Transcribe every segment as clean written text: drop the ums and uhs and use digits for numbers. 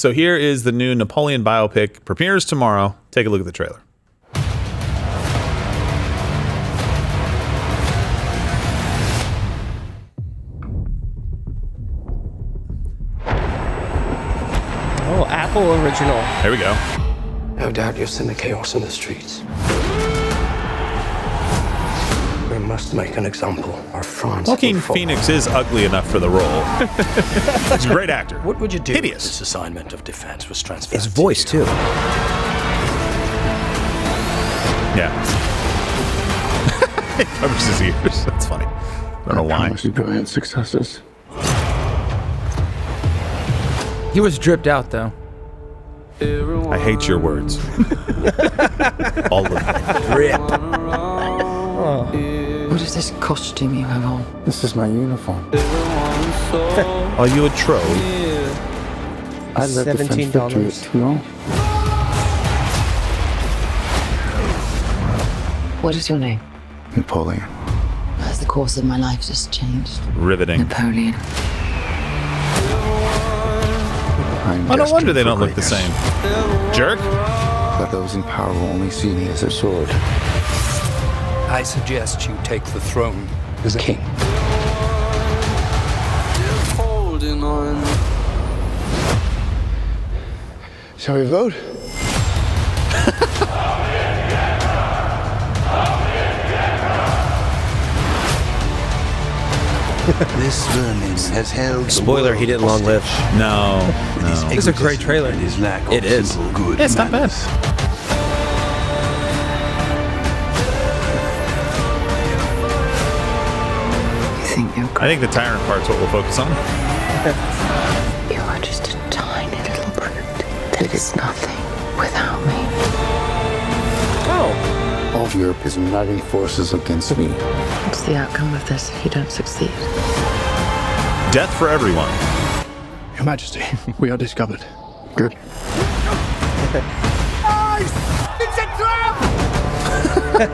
So here is the new Napoleon biopic. Premieres tomorrow. Take a look at the trailer. Oh, Apple original. There we go. No doubt you've seen the chaos in the streets. We must make an example, or France Joaquin will fall. Phoenix is ugly enough for the role. He's a great actor. What would you do Hideous. if this assignment of defense was transferred? His voice, too. Yeah. He covers his ears. That's funny. I don't know why. Promise you brilliant successes. He was dripped out, though. I hate your words. All of them. Rip. What is this costume you have on? This is my uniform. Are you a troll? I led the French victory at Toulon. What is your name? Napoleon. As the course of my life just changed. Riveting. Napoleon. Oh, no wonder they don't look the same. Jerk. But those in power will only see me as a sword. I suggest you take the throne as a king. Shall we vote? This vermin has held. Spoiler, he didn't long live. No. It's a great trailer. It is. It's not bad. You think you're I great? think the tyrant part's what we'll focus on. You are just a tiny little brute that is nothing without me. Oh. All of Europe is uniting forces against me. What's the outcome of this if you don't succeed? Death for everyone. Your Majesty, we are discovered. Good.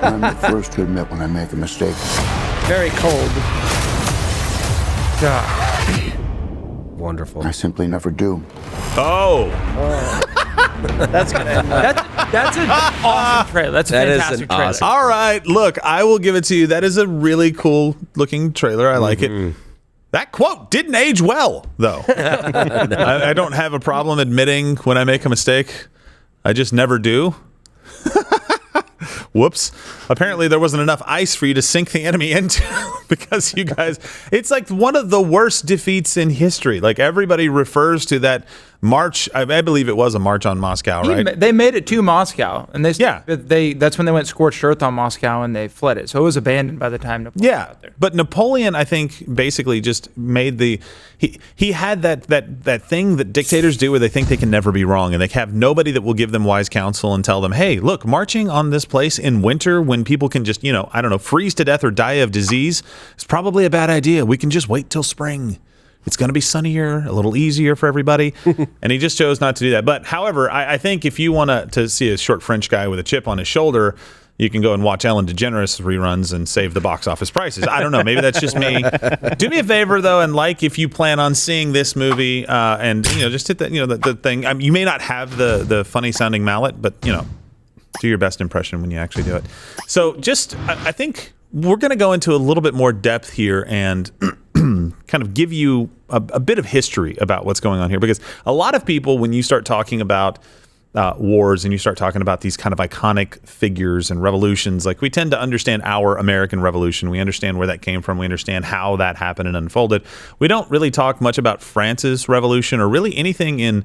I'm the first to admit when I make a mistake. Very cold. God. Wonderful. I simply never do. Oh. That's an awesome trailer. That's a That is fantastic an trailer. awesome- All right. Look, I will give it to you. That is a really cool looking trailer. I like it. That quote didn't age well, though. I don't have a problem admitting when I make a mistake. I just never do. Whoops. Apparently there wasn't enough ice for you to sink the enemy into because you guys, it's like one of the worst defeats in history. Like everybody refers to that march. I believe it was a march on Moscow, right? They made it to Moscow, and Yeah. that's when they went scorched earth on Moscow, and they fled it. So it was abandoned by the time Napoleon got there. But Napoleon, I think, basically just made he had that thing that dictators do where they think they can never be wrong, and they have nobody that will give them wise counsel and tell them, hey, look, marching on this place in winter when people can just, I don't know, freeze to death or die of disease is probably a bad idea. We can just wait till spring. It's going to be sunnier, a little easier for everybody. And he just chose not to do that. But however, I think if you want to see a short French guy with a chip on his shoulder, you can go and watch Ellen DeGeneres reruns and save the box office prices. I don't know. Maybe that's just me. Do me a favor, though, and if you plan on seeing this movie and, just hit the thing. I mean, you may not have the funny sounding mallet, but, do your best impression when you actually do it. So I think we're going to go into a little bit more depth here and kind of give you a bit of history about what's going on here, because a lot of people, when you start talking about wars and you start talking about these kind of iconic figures and revolutions, like we tend to understand our American Revolution. We understand where that came from. We understand how that happened and unfolded. We don't really talk much about France's revolution or really anything in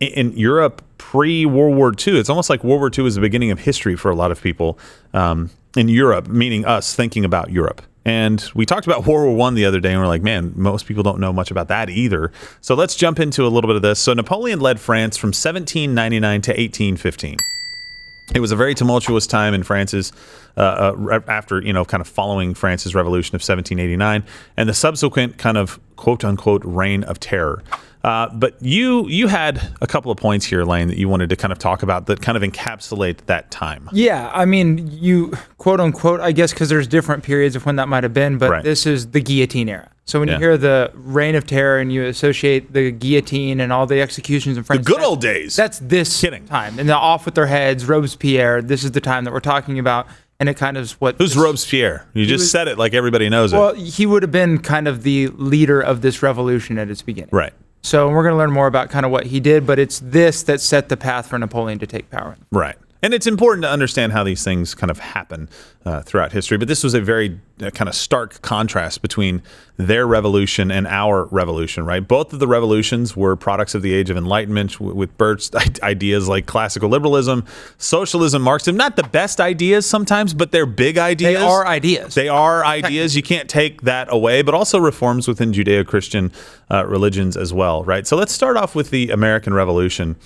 Europe pre-World War II. It's almost like World War II is the beginning of history for a lot of people in Europe, meaning us thinking about Europe. And we talked about World War I the other day, and we're like, man, most people don't know much about that either. So let's jump into a little bit of this. So Napoleon led France from 1799 to 1815. It was a very tumultuous time in France's, after, kind of following France's revolution of 1789 and the subsequent kind of quote-unquote reign of terror. But you had a couple of points here, Lane, that you wanted to kind of talk about that kind of encapsulate that time. Yeah, I mean, you quote unquote, I guess, because there's different periods of when that might have been, but Right. This is the guillotine era. So when you hear the Reign of Terror and you associate the guillotine and all the executions in France, The good old days. That's this time. And they're off with their heads, Robespierre. This is the time that we're talking about. And it kind of is what... Who's Robespierre? You just said it like everybody knows Well, it. he would have been kind of the leader of this revolution at its beginning. Right. So we're going to learn more about kind of what he did, but it's this that set the path for Napoleon to take power. Right. And it's important to understand how these things kind of happen throughout history. But this was a very kind of stark contrast between their revolution and our revolution, right? Both of the revolutions were products of the Age of Enlightenment with birthed ideas like classical liberalism, socialism, Marxism. Not the best ideas sometimes, but they're big ideas. They are ideas. They are ideas. You can't take that away, but also reforms within Judeo-Christian religions as well, right? So let's start off with the American Revolution.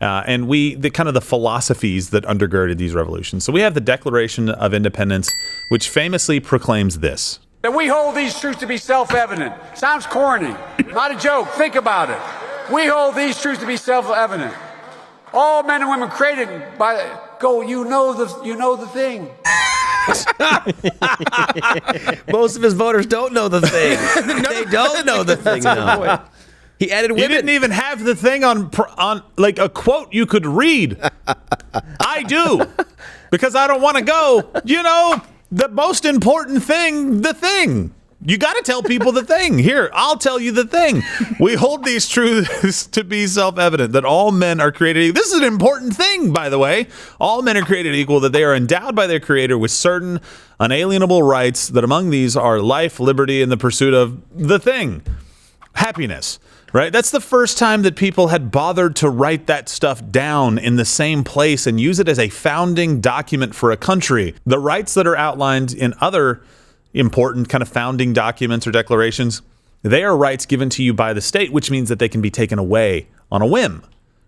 And the kind of the philosophies that undergirded these revolutions. So we have the Declaration of Independence, which famously proclaims this. That we hold these truths to be self-evident. Sounds corny. Not a joke. Think about it. We hold these truths to be self-evident. All men and women created by you know the thing. Most of his voters don't know the thing. They don't know the thing. No. He added women. You didn't even have the thing on like a quote you could read. I do, because I don't want to go. The most important thing, the thing. You got to tell people the thing. Here, I'll tell you the thing. We hold these truths to be self-evident, that all men are created equal. This is an important thing, by the way. All men are created equal, that they are endowed by their Creator with certain unalienable rights, that among these are life, liberty, and the pursuit of the thing, happiness. Right? That's the first time that people had bothered to write that stuff down in the same place and use it as a founding document for a country. The rights that are outlined in other important kind of founding documents or declarations, they are rights given to you by the state, which means that they can be taken away on a whim.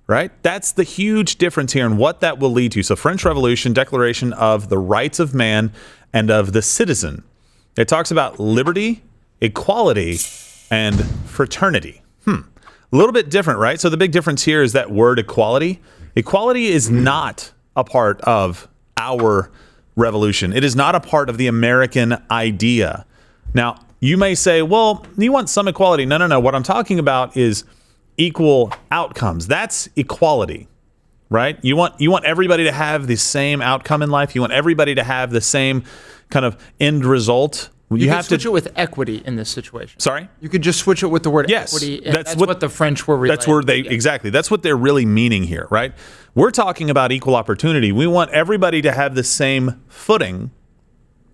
Right? That's the huge difference here and what that will lead to. So French Revolution, Declaration of the Rights of Man and of the Citizen. It talks about liberty, equality, and fraternity. A little bit different, right? So the big difference here is that word equality. Equality is not a part of our revolution. It is not a part of the American idea. Now, you may say, well, you want some equality. No. What I'm talking about is equal outcomes. That's equality, right? You want everybody to have the same outcome in life. You want everybody to have the same kind of end result. You have to switch it with equity in this situation. Sorry? You could just switch it with the word equity. And that's what the French were relaying. That's where exactly. That's what they're really meaning here, right? We're talking about equal opportunity. We want everybody to have the same footing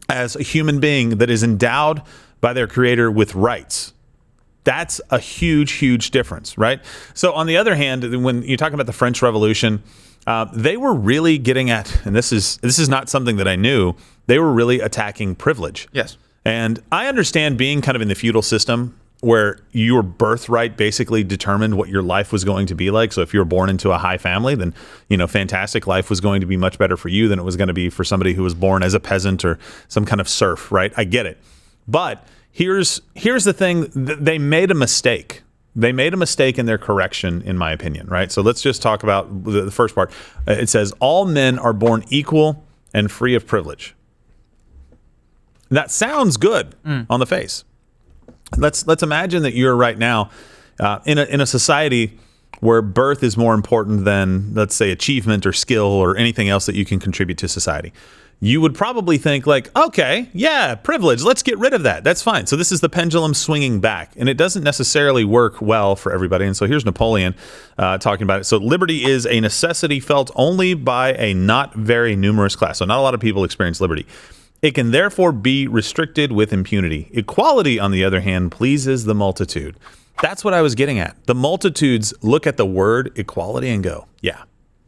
as a human being that is endowed by their Creator with rights. That's a huge, huge difference, right? So on the other hand, when you're talking about the French Revolution, they were really getting at, and this is not something that I knew, they were really attacking privilege. Yes. And I understand being kind of in the feudal system where your birthright basically determined what your life was going to be like. So if you were born into a high family, then, fantastic, life was going to be much better for you than it was going to be for somebody who was born as a peasant or some kind of serf, right? I get it. But here's the thing. They made a mistake. They made a mistake in their correction, in my opinion, right? So let's just talk about the first part. It says, all men are born equal and free of privilege. That sounds good on the face. Let's imagine that you're right now in a society where birth is more important than, let's say, achievement or skill or anything else that you can contribute to society. You would probably think like, okay, yeah, privilege, let's get rid of that. That's fine. So this is the pendulum swinging back, and it doesn't necessarily work well for everybody. And so here's Napoleon talking about it. So liberty is a necessity felt only by a not very numerous class. So not a lot of people experience liberty. It can therefore be restricted with impunity. Equality, on the other hand, pleases the multitude. That's what I was getting at. The multitudes look at the word equality and go, yeah,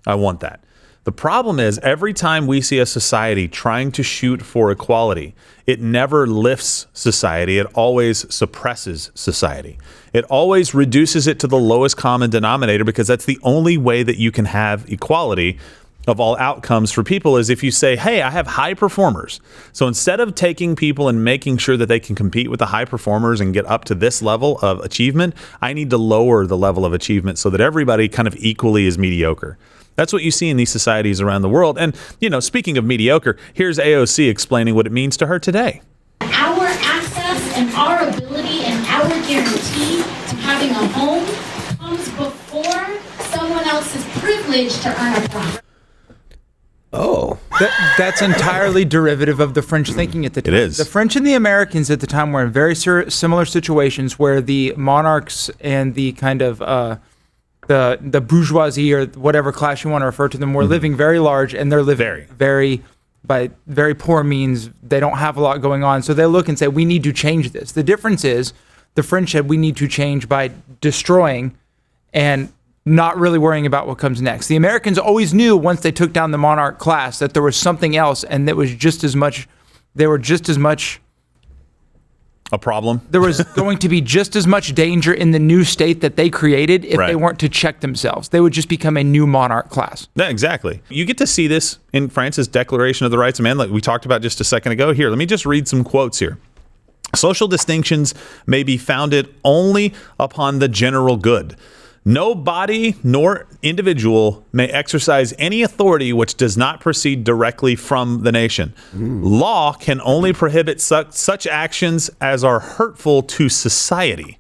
I want that. The problem is every time we see a society trying to shoot for equality, it never lifts society. It always suppresses society. It always reduces it to the lowest common denominator, because that's the only way that you can have equality of all outcomes for people, is if you say, hey, I have high performers. So instead of taking people and making sure that they can compete with the high performers and get up to this level of achievement, I need to lower the level of achievement so that everybody kind of equally is mediocre. That's what you see in these societies around the world. And, speaking of mediocre, here's AOC explaining what it means to her today. Our access and our ability and guarantee to having a home comes before someone else's privilege to earn a profit. Oh. That's entirely derivative of the French thinking at the time. It is. The French and the Americans at the time were in very similar situations where the monarchs and the kind of the bourgeoisie or whatever class you want to refer to them were living very large, and they're living by very poor means. They don't have a lot going on. So they look and say, we need to change this. The difference is the French said we need to change by destroying and not really worrying about what comes next. The Americans always knew once they took down the monarch class that there was something else, and that was just as much, they were just as much a problem. There was going to be just as much danger in the new state that they created if they weren't to check themselves. They would just become a new monarch class. Yeah, exactly. You get to see this in France's Declaration of the Rights of Man, like we talked about just a second ago. Here, let me just read some quotes here. Social distinctions may be founded only upon the general good. No body nor individual may exercise any authority which does not proceed directly from the nation. Law can only prohibit such actions as are hurtful to society.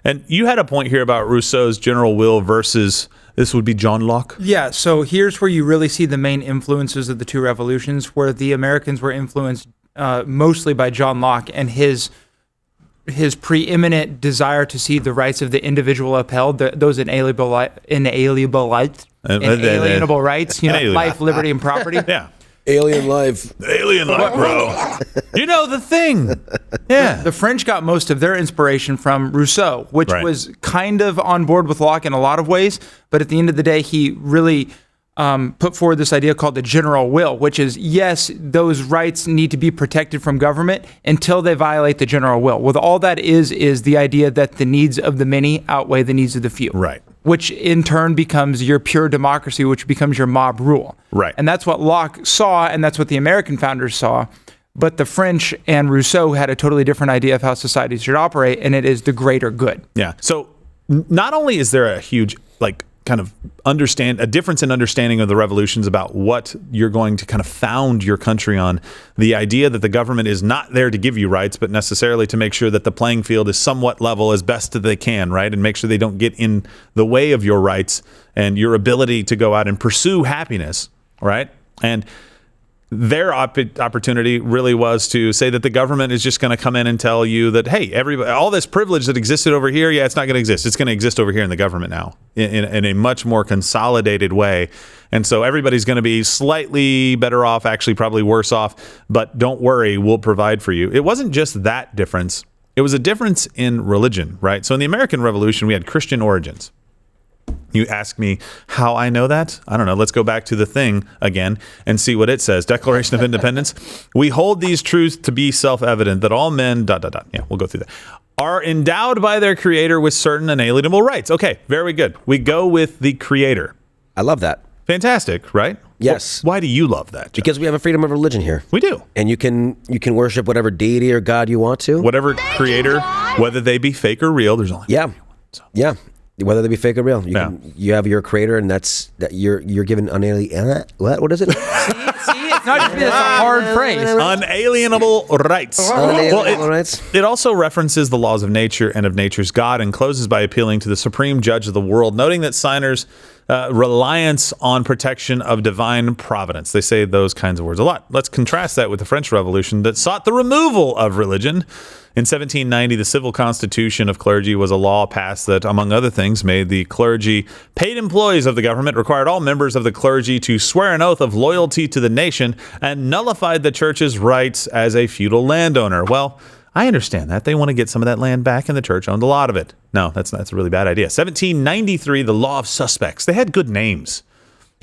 And you had a point here about Rousseau's general will versus, this would be John Locke. Yeah, so here's where you really see the main influences of the two revolutions, where the Americans were influenced mostly by John Locke and his preeminent desire to see the rights of the individual upheld, those inalienable rights, life, liberty, and property. Yeah. Alien life. Alien life, bro. You know the thing. Yeah. The French got most of their inspiration from Rousseau, which was kind of on board with Locke in a lot of ways, but at the end of the day, he really put forward this idea called the general will, which is, yes, those rights need to be protected from government until they violate the general will. Well, all that is the idea that the needs of the many outweigh the needs of the few. Right. Which in turn becomes your pure democracy, which becomes your mob rule. Right. And that's what Locke saw, and that's what the American founders saw. But the French and Rousseau had a totally different idea of how society should operate, and it is the greater good. Yeah. So not only is there a huge, kind of a difference in understanding of the revolutions about what you're going to kind of found your country on, the idea that the government is not there to give you rights, but necessarily to make sure that the playing field is somewhat level as best that they can, right? And make sure they don't get in the way of your rights and your ability to go out and pursue happiness, right? And their opportunity really was to say that the government is just going to come in and tell you that, hey, everybody, all this privilege that existed over here, it's not going to exist. It's going to exist over here in the government now in a much more consolidated way. And so everybody's going to be slightly better off, actually probably worse off, but don't worry, we'll provide for you. It wasn't just that difference. It was a difference in religion, right? So in the American Revolution, we had Christian origins. You ask me how I know that? I don't know. Let's go back to the thing again and see what it says. Declaration of Independence. We hold these truths to be self-evident that all men, ... Yeah, we'll go through that. Are endowed by their creator with certain inalienable rights. Okay, very good. We go with the creator. I love that. Fantastic, right? Yes. Well, why do you love that, Jeff? Because we have a freedom of religion here. We do. And you can worship whatever deity or God you want to. Whatever creator, whether they be fake or real, there's only one. Yeah. Whether they be fake or real, you have your creator, and you're given unalienable. What is it? See, it's not just it's a hard phrase. Unalienable rights. Unalienable rights. It also references the laws of nature and of nature's God, and closes by appealing to the supreme judge of the world, noting that signers' reliance on protection of divine providence. They say those kinds of words a lot. Let's contrast that with the French Revolution that sought the removal of religion. In 1790, the civil constitution of clergy was a law passed that, among other things, made the clergy paid employees of the government, required all members of the clergy to swear an oath of loyalty to the nation, and nullified the church's rights as a feudal landowner. Well, I understand that. They want to get some of that land back, and the church owned a lot of it. No, that's a really bad idea. 1793, the law of suspects. They had good names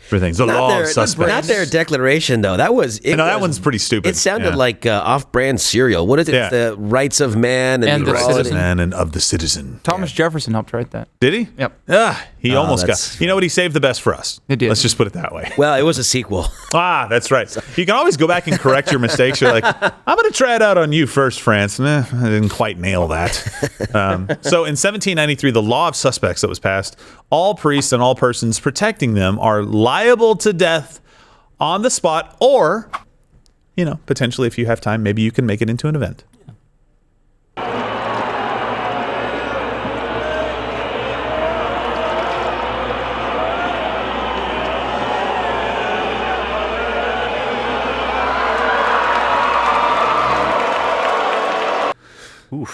for things. The law of suspects. Not their declaration, though. That one's pretty stupid. It sounded like off-brand cereal. What is it? The rights of man and the citizen. Man and of the citizen. Thomas Jefferson helped write that. Did he? Yep. He almost got. You know what? He saved the best for us. He did. Let's just put it that way. Well, it was a sequel. That's right. You can always go back and correct your mistakes. You're like, I'm going to try it out on you first, France. I didn't quite nail that. So in 1793, the law of suspects that was passed, all priests and all persons protecting them are liable to death on the spot, or, potentially if you have time, maybe you can make it into an event.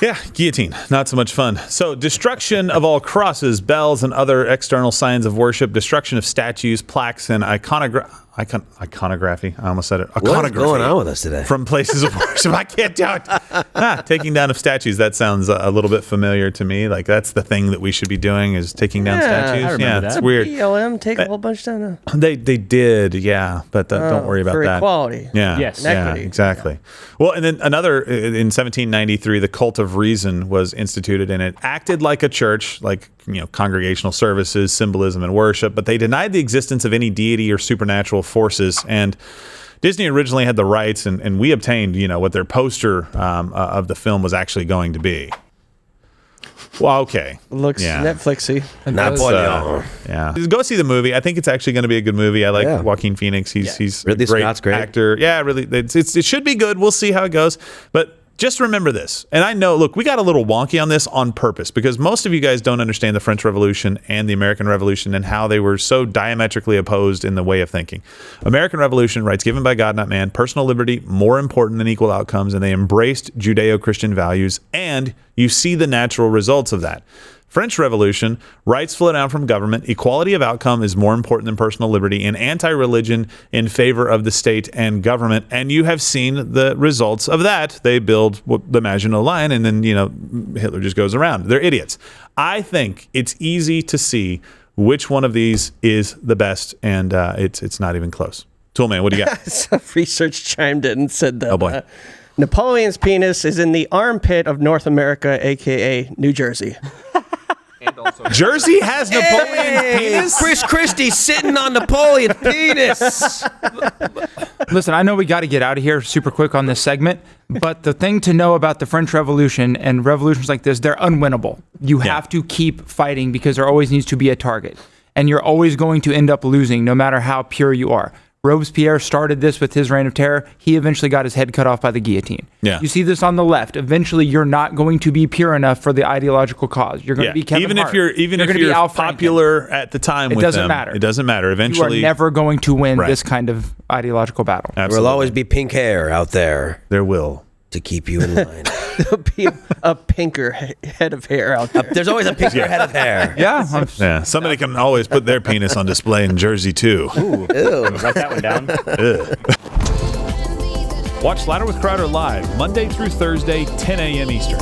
Yeah, guillotine. Not so much fun. So, destruction of all crosses, bells, and other external signs of worship, destruction of statues, plaques, and iconography. I almost said it. What is going on with us today? From places of worship. I can't do it. Taking down of statues. That sounds a little bit familiar to me. Like, that's the thing that we should be doing is taking down statues. That. It's weird. BLM take a whole bunch down. They did, yeah. But don't worry about for that. Equality. Yeah. Yes. Yeah, exactly. Well, and then another, in 1793, the cult of reason was instituted, and it acted like a church, like, congregational services, symbolism, and worship, but they denied the existence of any deity or supernatural forces. And Disney originally had the rights, and we obtained, what their poster of the film was actually going to be. Well, okay. Looks Netflixy. Napoleon. Yeah. Go see the movie. I think it's actually going to be a good movie. I like Joaquin Phoenix. He's Ridley a great Scott's great actor. Yeah, really. It should be good. We'll see how it goes. But just remember this. And I know, look, we got a little wonky on this on purpose because most of you guys don't understand the French Revolution and the American Revolution and how they were so diametrically opposed in the way of thinking. American Revolution, rights given by God, not man, personal liberty, more important than equal outcomes, and they embraced Judeo-Christian values, and you see the natural results of that. French Revolution, rights flow down from government, equality of outcome is more important than personal liberty, and anti-religion in favor of the state and government. And you have seen the results of that. They build the Maginot Line, and then, Hitler just goes around. They're idiots. I think it's easy to see which one of these is the best, and it's not even close. Toolman, what do you got? Some research chimed in and said that oh boy. Napoleon's penis is in the armpit of North America, a.k.a. New Jersey. Jersey has Napoleon's penis? Chris Christie's sitting on Napoleon's penis. Listen, I know we got to get out of here super quick on this segment, but the thing to know about the French Revolution and revolutions like this, they're unwinnable. You have to keep fighting because there always needs to be a target. And you're always going to end up losing no matter how pure you are. Robespierre started this with his reign of terror. He eventually got his head cut off by the guillotine. Yeah. You see this on the left. Eventually, you're not going to be pure enough for the ideological cause. You're going to be Kevin Hart. Even if you're popular at the time, it with doesn't them, matter. It doesn't matter. Eventually, you are never going to win this kind of ideological battle. Absolutely. There will always be pink hair out there. There will. To keep you in line. There'll be a pinker head of hair out there. There's always a pinker head of hair. Yeah. Somebody can always put their penis on display in Jersey, too. Ooh. Write that one down. Watch Louder with Crowder live Monday through Thursday, 10 a.m. Eastern.